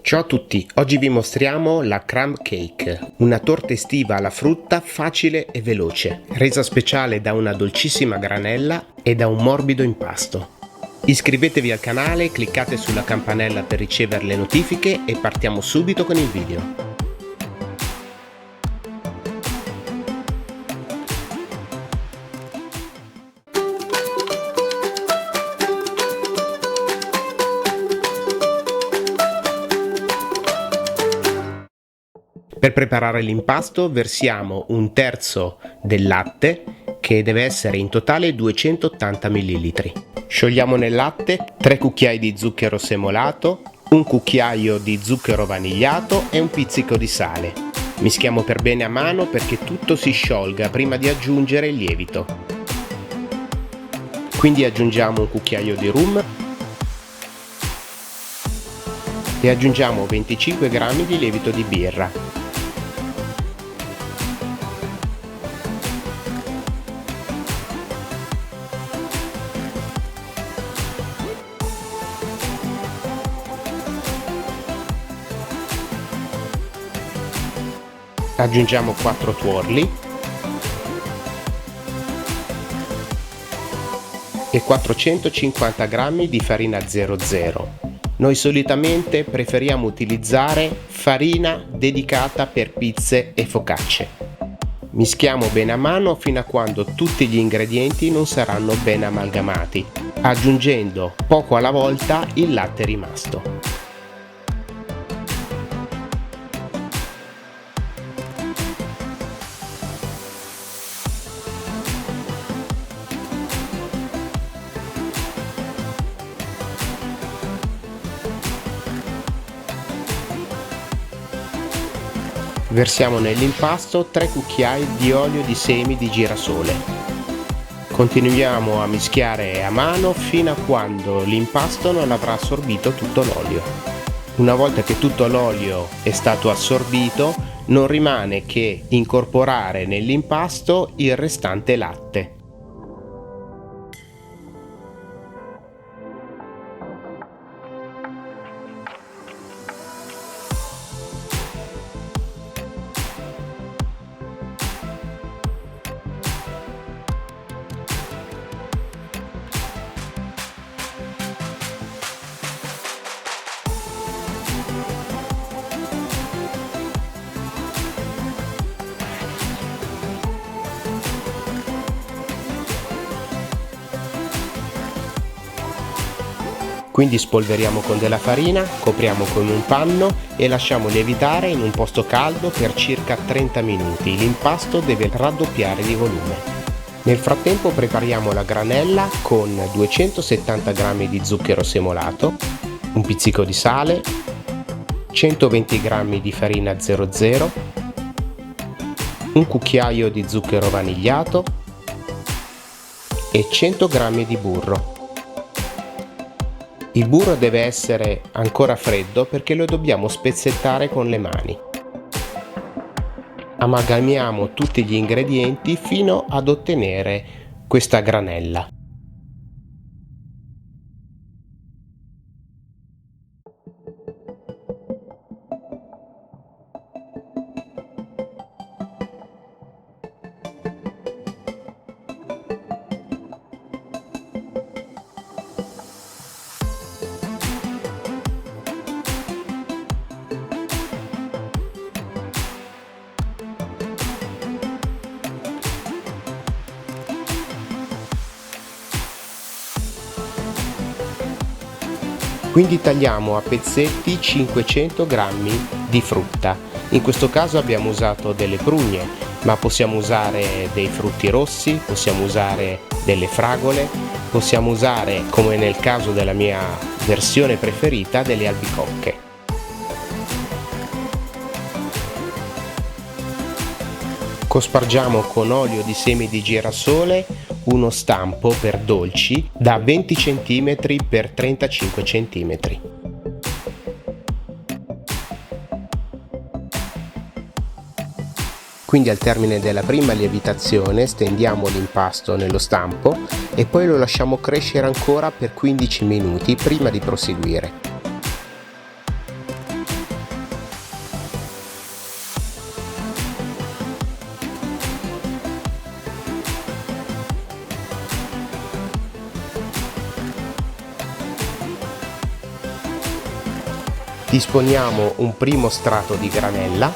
Ciao a tutti, oggi vi mostriamo la crumb cake, una torta estiva alla frutta facile e veloce, resa speciale da una dolcissima granella e da un morbido impasto. Iscrivetevi al canale, cliccate sulla campanella per ricevere le notifiche e partiamo subito con il video. Per preparare l'impasto versiamo un terzo del latte, che deve essere in totale 280 ml. Sciogliamo nel latte 3 cucchiai di zucchero semolato, un cucchiaio di zucchero vanigliato e un pizzico di sale. Mischiamo per bene a mano perché tutto si sciolga prima di aggiungere il lievito. Quindi aggiungiamo un cucchiaio di rum e aggiungiamo 25 g di lievito di birra. Aggiungiamo 4 tuorli e 450 g di farina 00. Noi solitamente preferiamo utilizzare farina dedicata per pizze e focacce. Mischiamo bene a mano fino a quando tutti gli ingredienti non saranno ben amalgamati, aggiungendo poco alla volta il latte rimasto. Versiamo nell'impasto 3 cucchiai di olio di semi di girasole. Continuiamo a mischiare a mano fino a quando l'impasto non avrà assorbito tutto l'olio. Una volta che tutto l'olio è stato assorbito, non rimane che incorporare nell'impasto il restante latte. Quindi spolveriamo con della farina, copriamo con un panno e lasciamo lievitare in un posto caldo per circa 30 minuti. L'impasto deve raddoppiare di volume. Nel frattempo prepariamo la granella con 270 g di zucchero semolato, un pizzico di sale, 120 g di farina 00, un cucchiaio di zucchero vanigliato e 100 g di burro. Il burro deve essere ancora freddo perché lo dobbiamo spezzettare con le mani. Amalgamiamo tutti gli ingredienti fino ad ottenere questa granella. Quindi tagliamo a pezzetti 500 g di frutta. In questo caso abbiamo usato delle prugne, ma possiamo usare dei frutti rossi, possiamo usare delle fragole, possiamo usare, come nel caso della mia versione preferita, delle albicocche. Cospargiamo con olio di semi di girasole uno stampo per dolci da 20 cm x 35 cm. Quindi al termine della prima lievitazione stendiamo l'impasto nello stampo e poi lo lasciamo crescere ancora per 15 minuti prima di proseguire. Disponiamo un primo strato di granella,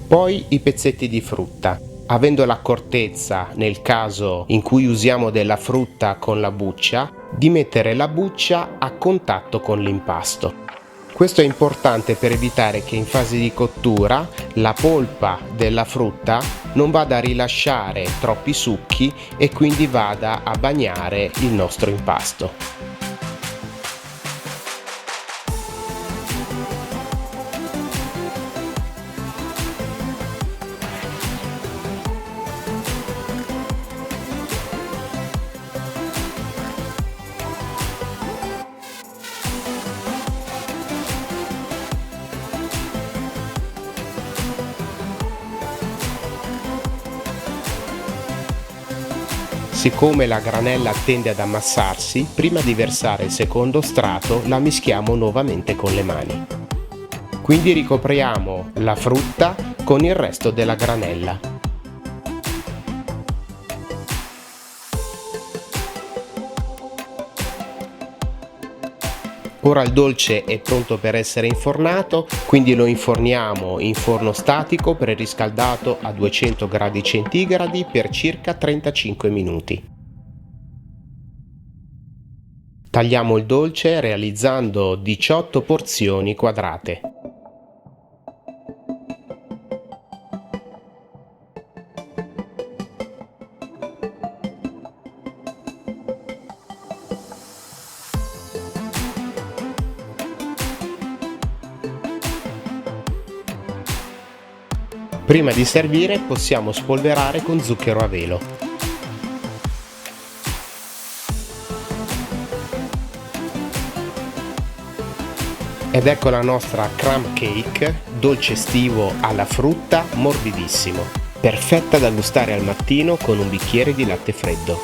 poi i pezzetti di frutta. Avendo l'accortezza, nel caso in cui usiamo della frutta con la buccia, di mettere la buccia a contatto con l'impasto. Questo è importante per evitare che in fase di cottura la polpa della frutta non vada a rilasciare troppi succhi e quindi vada a bagnare il nostro impasto. Siccome la granella tende ad ammassarsi, prima di versare il secondo strato la mischiamo nuovamente con le mani. Quindi ricopriamo la frutta con il resto della granella. Ora il dolce è pronto per essere infornato, quindi lo inforniamo in forno statico preriscaldato a 200 gradi centigradi per circa 35 minuti. Tagliamo il dolce realizzando 18 porzioni quadrate. Prima di servire possiamo spolverare con zucchero a velo. Ed ecco la nostra crumb cake, dolce estivo alla frutta, morbidissimo, perfetta da gustare al mattino con un bicchiere di latte freddo.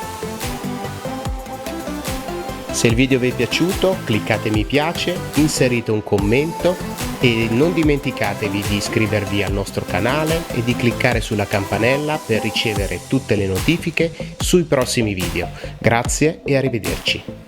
Se il video vi è piaciuto, cliccate mi piace, inserite un commento e non dimenticatevi di iscrivervi al nostro canale e di cliccare sulla campanella per ricevere tutte le notifiche sui prossimi video. Grazie e arrivederci.